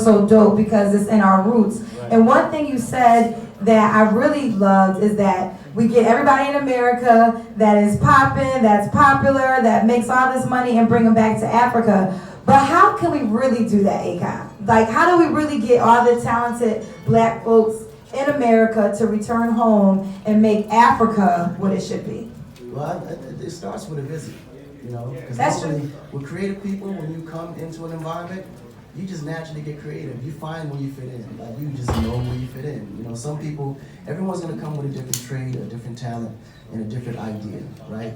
so dope because it's in our roots. Right. And one thing you said that I really loved is that we get everybody in America that is popping, that's popular, that makes all this money and bring them back to Africa. But how can we really do that, Akon? Like, how do we really get all the talented black folks in America to return home and make Africa what it should be? Well, it starts with a visit, you know. That's true. With creative people, when you come into an environment, you just naturally get creative. You find where you fit in. Like, you just know where you fit in. You know, some people, everyone's gonna come with a different trade, a different talent, and a different idea, right?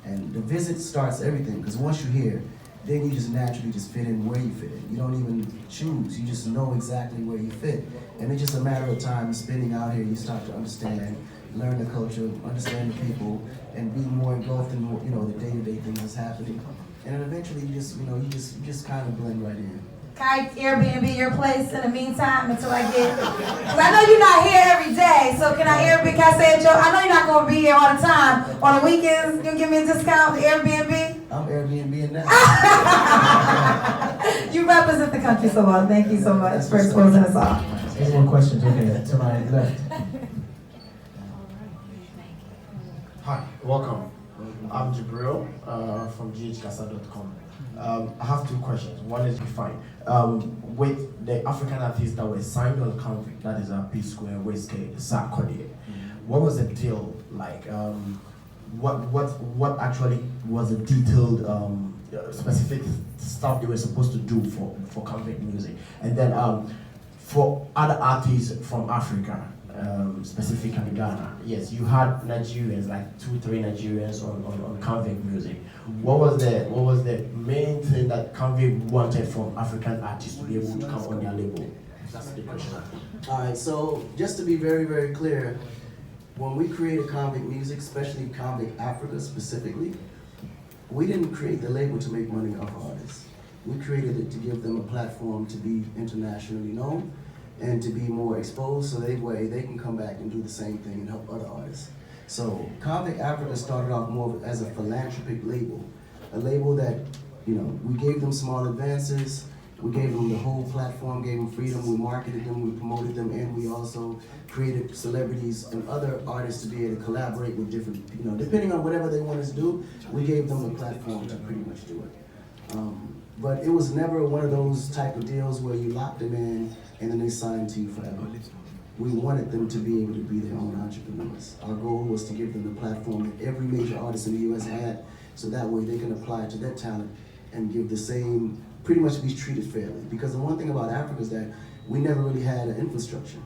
And the visit starts everything, because once you're here, then you just naturally just fit in where you fit in. You don't even choose, you just know exactly where you fit. And it's just a matter of time spending out here, you start to understand, learn the culture, understand the people, and be more engulfed in, you know, the day-to-day things that's happening. And then eventually you just, you know, you just kind of blend right in. Can I Airbnb your place in the meantime until I get, because I know you're not here every day, so can I Airbnb, can I say it, Joe? I know you're not going to be here all the time. On the weekends, you can give me a discount with Airbnb? I'm Airbnb now. You represent the country so well. Thank you so much for exposing us all. Any more questions? Okay, to my left. Hi, welcome. I'm Jibril from ghkasa.com. I have two questions. One is fine. With the African artists that were signed on contract, that is P Square, Wizkid, Sarkodie, what was the deal like? What actually was the detailed specific stuff they were supposed to do for convict music? And then for other artists from Africa, specifically Ghana, yes, you had Nigerians, like 2-3 Nigerians on convict music. What was the main thing that convict wanted from African artists to be able to come on their label? That's the question. All right, so just to be very, very clear, when we created convict music, especially convict Africa specifically, we didn't create the label to make money off artists. We created it to give them a platform to be internationally known and to be more exposed, so that way they can come back and do the same thing and help other artists. So Convict Africa started off more as a philanthropic label, a label that, you know, we gave them small advances, we gave them the whole platform, gave them freedom, we marketed them, we promoted them, and we also created celebrities and other artists to be able to collaborate with different, you know, depending on whatever they want us to do, we gave them a platform to pretty much do it. But it was never one of those type of deals where you lock them in and then they sign to you forever. We wanted them to be able to be their own entrepreneurs. Our goal was to give them the platform that every major artist in the US had, so that way they can apply it to their talent and give the same, pretty much be treated fairly. Because the one thing about Africa is that we never really had an infrastructure,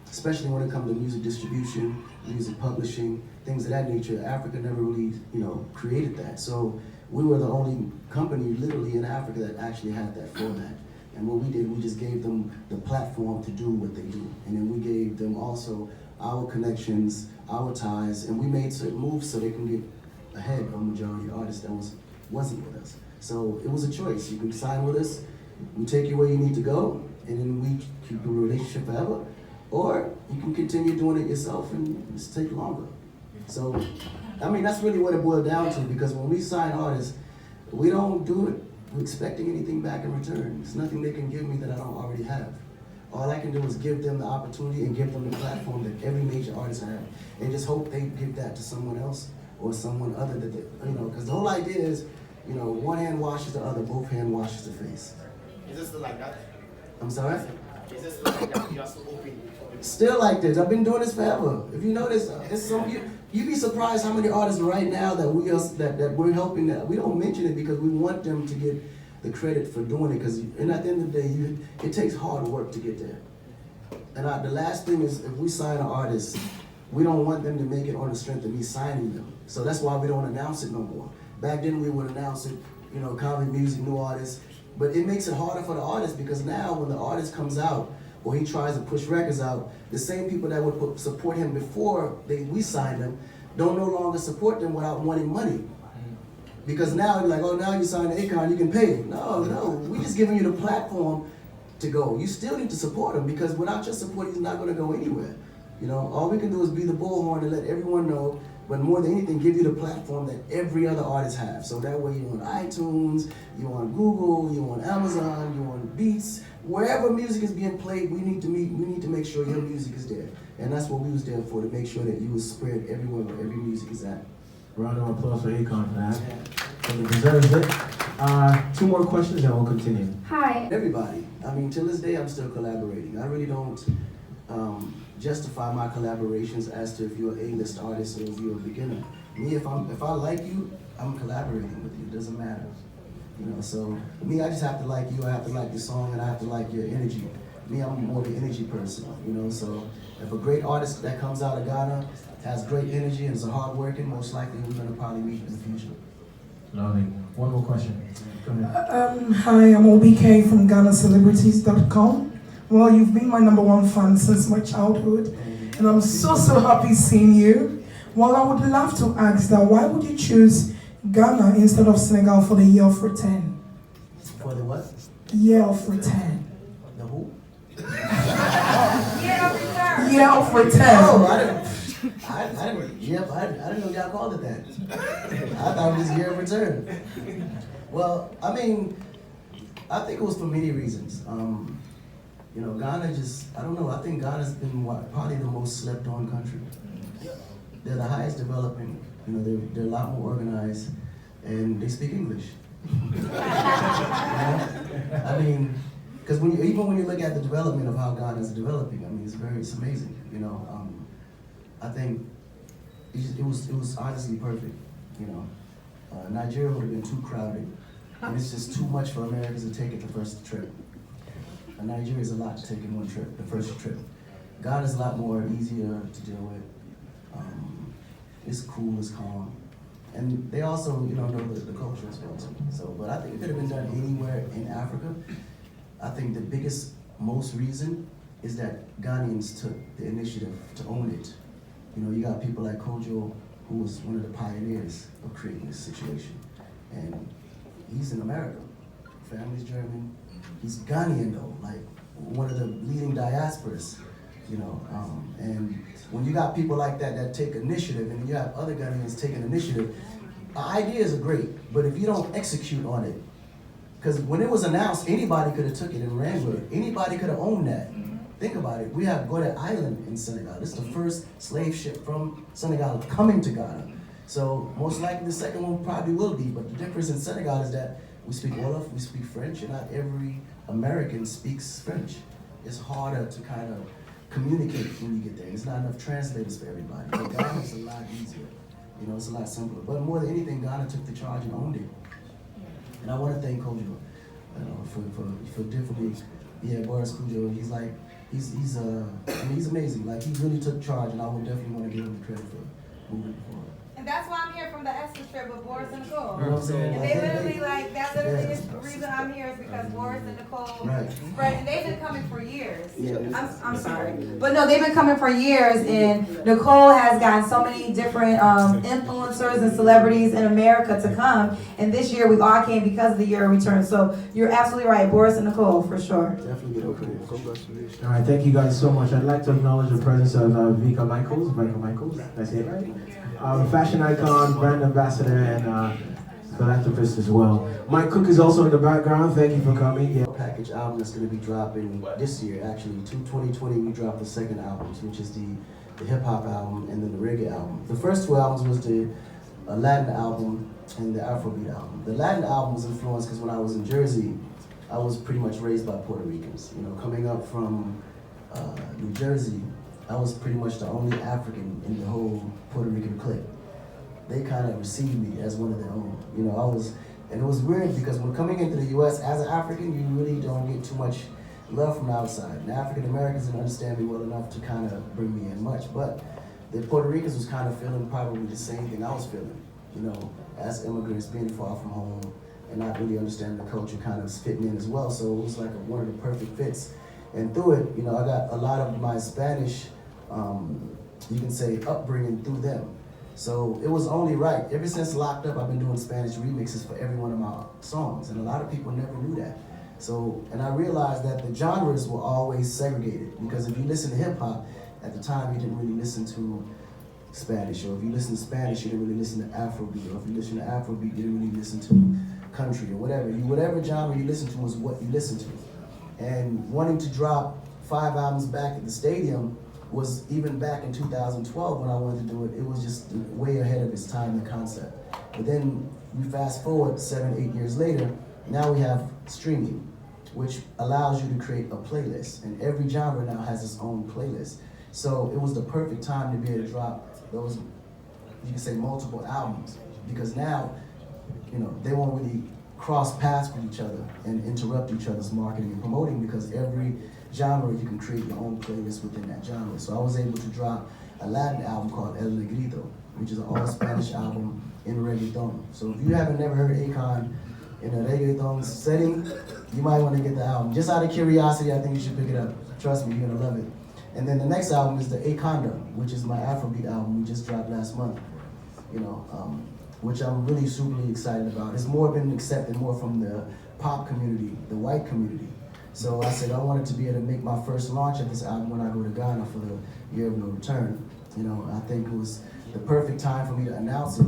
especially when it comes to music distribution, music publishing, things of that nature. Africa never really, you know, created that. So we were the only company literally in Africa that actually had that format. And what we did, we just gave them the platform to do what they do. And then we gave them also our connections, our ties, and we made certain moves so they can get ahead of majority of artists that wasn't with us. So it was a choice. You can sign with us, we take you where you need to go, and then we keep a relationship forever. Or you can continue doing it yourself and just take longer. So, I mean, that's really what it boiled down to, because when we sign artists, we don't do it expecting anything back in return. There's nothing they can give me that I don't already have. All I can do is give them the opportunity and give them the platform that every major artist has, and just hope they give that to someone else or someone other that they, you know, because the whole idea is, you know, one hand washes the other, both hand washes the face. Is this still like that? I'm sorry? Is this still like that? You are still open? Still like this. I've been doing this forever. If you notice, it's some you'd be surprised how many artists right now that we're helping, that we don't mention it because we want them to get the credit for doing it, because at the end of the day, it takes hard work to get there. And the last thing is, if we sign an artist, we don't want them to make it on the strength of me signing them. So that's why we don't announce it no more. Back then we would announce it, you know, convict music, new artists, but it makes it harder for the artist, because now when the artist comes out or he tries to push records out, the same people that would support him before we signed him don't no longer support them without wanting money. Because now they're like, oh, now you signed Akon, you can pay him. No, we just giving you the platform to go. You still need to support him, because without your support, he's not going to go anywhere. You know, all we can do is be the bullhorn and let everyone know but more than anything, give you the platform that every other artist have. So that way you're on iTunes, you're on Google, you're on Amazon, you're on Beats, wherever music is being played, we need to make sure your music is there. And that's what we was there for, to make sure that you was spread everywhere where every music is at. Round of applause for Akon for that. He deserves it. 2 more questions and we'll continue. Hi. Everybody. I mean, till this day, I'm still collaborating. I really don't justify my collaborations as to if you're an A-list artist or if you're a beginner. Me, if I like you, I'm collaborating with you. It doesn't matter. You know, so me, I just have to like you. I have to like the song, and I have to like your energy. Me, I'm more of an energy person. You know, so if a great artist that comes out of Ghana has great energy and is a hard working, most likely we're gonna probably meet in the future. Lovely. 1 more question. Go ahead. Hi, I'm OBK from GhanaCelebrities.com. Well, you've been my #1 fan since my childhood, and I'm so happy seeing you. Well, I would love to ask that why would you choose Ghana instead of Senegal for the year of return? For the what? Year of return. The who? Year of return. Year of Oh, return. I didn't know y'all called it that. I thought it was year of return. Well, I mean, I think it was for many reasons. You know, Ghana I don't know, I think Ghana's been probably the most slept on country. They're the highest developing, you know, they're a lot more organized, and they speak English. You know? I mean, because even when you look at the development of how Ghana is developing, I mean, it's amazing, you know. I think it was honestly perfect, you know. Nigeria would have been too crowded, and it's just too much for Americans to take it the first trip. And Nigeria is a lot to take in one trip, the first trip. Ghana is a lot more easier to deal with. It's cool, it's calm. And they also, you know the culture as well too. So, but I think it could have been done anywhere in Africa. I think the most reason is that Ghanaians took the initiative to own it. You know, you got people like Kojo, who was one of the pioneers of creating this situation. And he's in America. Family's German. He's Ghanaian though, like one of the leading diasporas, you know. And when you got people like that take initiative, and you have other Ghanaians taking initiative, ideas are great, but if you don't execute on it, because when it was announced, anybody could have took it and ran with it. Anybody could have owned that. Think about it. We have Gode Island in Senegal. This is the first slave ship from Senegal coming to Ghana. So most likely the second one probably will be, but the difference in Senegal is that we speak Wolof, we speak French, and not every American speaks French. It's harder to kind of communicate when you get there. There's not enough translators for everybody. But Ghana is a lot easier. You know, it's a lot simpler. But more than anything, Ghana took the charge and owned it. And I want to thank Kojo, you know, for definitely, Boris Kojo. He's like, he's amazing. Like, he really took charge, and I would definitely want to give him the credit for moving forward. And that's why I'm here from the Essence trip with Boris and Nicole. You know what I'm saying? And they literally that literally is the reason I'm here is because Boris and Nicole spread, and they've been coming for years. Yeah. I'm sorry. But no, they've been coming for years, and Nicole has gotten so many different influencers and celebrities in America to come, and this year we all came because of the year of return. So you're absolutely right, Boris and Nicole, for sure. Definitely get over it. Congratulations. All right, thank you guys so much. I'd like to acknowledge the presence of Vika Michaels, that's it, right? Fashion icon, brand ambassador, and philanthropist as well. Mike Cook is also in the background. Thank you for coming. Yeah. Package album that's going to be dropping this year, actually. 2020 we dropped the second album, which is the hip hop album and then the reggae album. The first 2 albums was the Latin album and the Afrobeat album. The Latin album was influenced because when I was in Jersey, I was pretty much raised by Puerto Ricans. You know, coming up from New Jersey, I was pretty much the only African in the whole Puerto Rican clique. They kind of received me as one of their own. You know, and it was weird because when coming into the U.S. as an African, you really don't get too much love from the outside. And African Americans didn't understand me well enough to kind of bring me in much. But the Puerto Ricans was kind of feeling probably the same thing I was feeling. You know, as immigrants being far from home and not really understanding the culture kind of fitting in as well. So it was like one of the perfect fits. And through it, you know, I got a lot of my Spanish, you can say, upbringing through them. So it was only right. Ever since Locked Up, I've been doing Spanish remixes for every one of my songs, and a lot of people never knew that. So, and I realized that the genres were always segregated, because if you listen to hip hop, at the time you didn't really listen to Spanish, or if you listen to Spanish, you didn't really listen to Afrobeat, or if you listen to Afrobeat, you didn't really listen to country, or whatever. Whatever genre you listen to is what you listen to. And wanting to drop 5 albums back at the stadium was, even back in 2012 when I wanted to do it, it was just way ahead of its time, the concept. But then we fast forward 7, 8 years later, now we have streaming, which allows you to create a playlist. And every genre now has its own playlist. So it was the perfect time to be able to drop those, you can say, multiple albums. Because now, you know, they won't really cross paths with each other and interrupt each other's marketing and promoting, because every genre you can create your own playlist within that genre. So I was able to drop a Latin album called El Negrito, which is an all-Spanish album in reggaeton. So if you haven't never heard Akon in a reggaeton setting, you might want to get the album. Just out of curiosity, I think you should pick it up. Trust me, you're gonna love it. And then the next album is the Akon, which is my Afrobeat album we just dropped last month. You know, which I'm really super excited about. It's more been accepted more from the pop community, the white community. So I said I wanted to be able to make my first launch of this album when I go to Ghana for the Year of No Return. You know, I think it was the perfect time for me to announce it,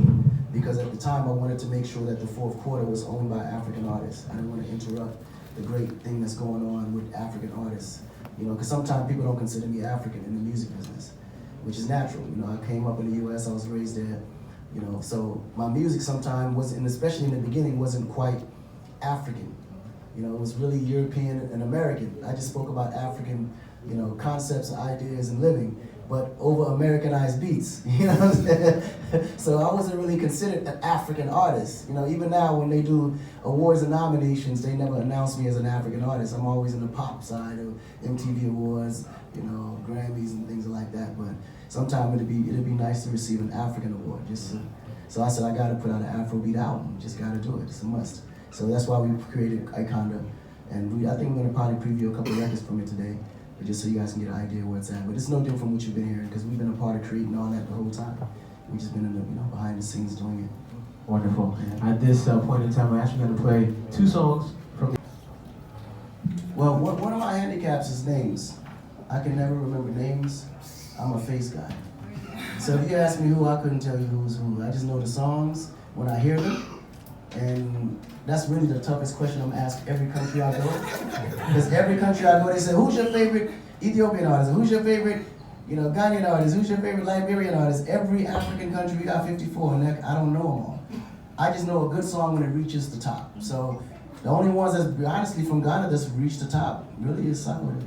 because at the time I wanted to make sure that the fourth quarter was owned by African artists. I didn't want to interrupt the great thing that's going on with African artists. You know, because sometimes people don't consider me African in the music business, which is natural. You know, I came up in the US, I was raised there. You know, so my music sometimes was, and especially in the beginning, wasn't quite African. You know, it was really European and American. I just spoke about African, you know, concepts, ideas, and living, but over Americanized beats. You know what I'm saying? So I wasn't really considered an African artist. You know, even now when they do awards and nominations, they never announce me as an African artist. I'm always in the pop side of MTV Awards, you know, Grammys and things like that. But sometime it'd be nice to receive an African award. So I said I gotta put out an Afrobeat album. Just gotta do it. It's a must. So that's why we created Akon, and I think we're gonna probably preview a couple of records from it today, but just so you guys can get an idea where it's at. But it's no different from what you've been hearing, because we've been a part of creating all that the whole time. We've just been in the, you know, behind the scenes doing it. Wonderful. At this point in time, we're actually going to play 2 songs from. Well, one of my handicaps is names. I can never remember names. I'm a face guy. So if you ask me who, I couldn't tell you who's who. I just know the songs when I hear them. And that's really the toughest question I'm asked every country I go. Because every country I go, they say, who's your favorite Ethiopian artist? Who's your favorite, you know, Ghanaian artist? Who's your favorite Liberian artist? Every African country, we got 54, and I don't know them all. I just know a good song when it reaches the top. So the only ones that's honestly from Ghana that's reached the top really is Sango.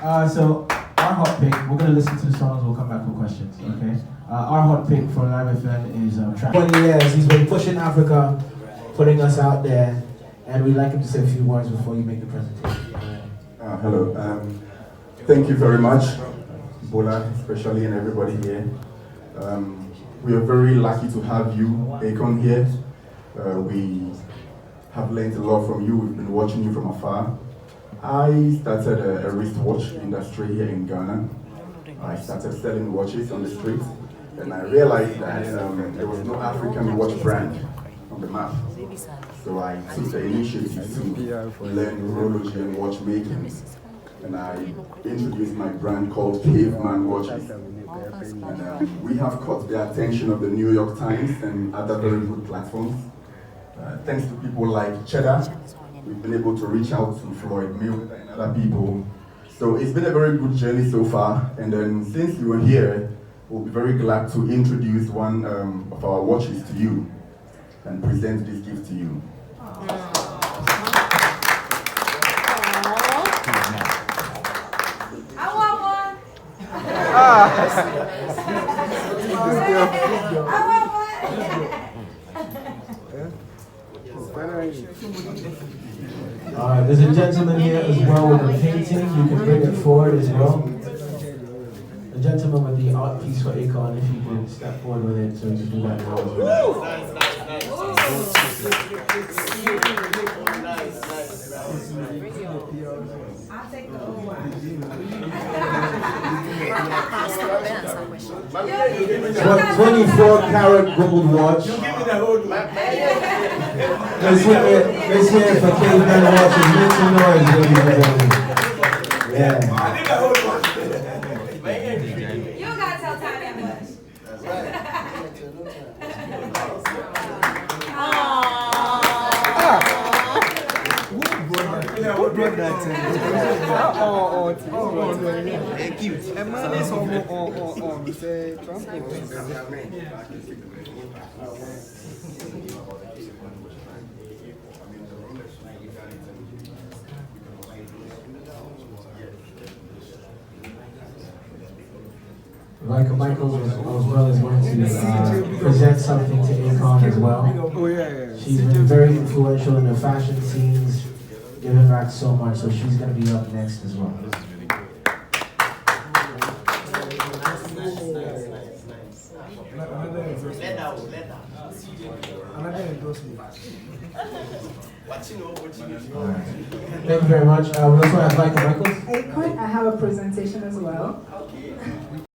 Yeah. So our hot pick, we're going to listen to the songs, we'll come back for questions, okay? Our hot pick for Live FM is track. 20 years, he's been pushing Africa, putting us out there, and we'd like him to say a few words before you make the presentation. Hello, thank you very much, Bola, especially, and everybody here. We are very lucky to have you, Akon, here. We have learned a lot from you. We've been watching you from afar. I started a wristwatch industry here in Ghana. I started selling watches on the street, and I realized that there was no African watch brand on the map. So I took the initiative to learn horology and watchmaking, and I introduced my brand called Caveman Watches. And we have caught the attention of the New York Times and other very good platforms. Thanks to people like Cheddar, we've been able to reach out to Floyd Mayweather and other people. So it's been a very good journey so far. And then since you were here, we'll be very glad to introduce one of our watches to you and present this gift to you. I want one. There's a gentleman here as well with a painting. You can bring it forward as well. The gentleman with the art piece for Akon, if you can step forward with it, so you can do that now as well. I'll take the old one. 24-karat gold watch. Let's hear it for Caveman Watches. Make some noise, ladies and gentlemen. Yeah. Michael as well is going to present something to Akon as well. Oh yeah. She's been very influential in the fashion scenes, giving back so much, so she's going to be up next as well. Thank you very much. We also have Michael Michaels. Akon, I have a presentation as well.